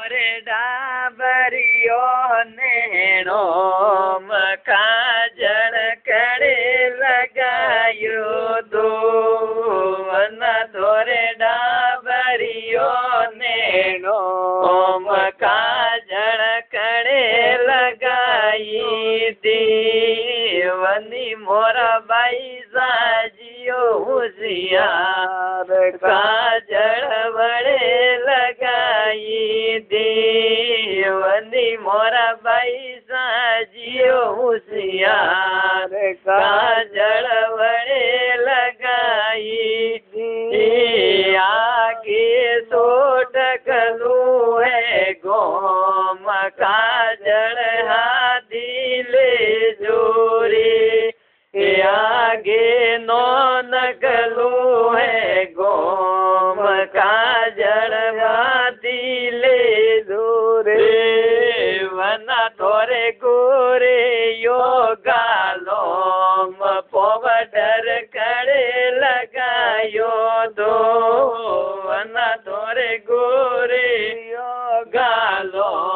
તોરે ડાબરીઓ નેણો કાજળ કડે લગાયો દો તોરે ડાબરીઓ નેણો કાજળ કડે લગાઈ દેવની મોરાબાઈ સાજીઓ હોશિયાર કાજળ વડે લગાઈ દેવની મોરાબાઈ સાજીઓ હોશિયાર કાજળ વડે લગાઈ આગે સોટકલું હે ગોમ કાજળ હાથી લે જોરે આગે નો નકલું હે ગોમ કાજળ હાથી લે જોરે વના તોરે ગોરે યોગાલો પોવડર કડે લગાયો દો વના તોરે ગોરે યોગાલો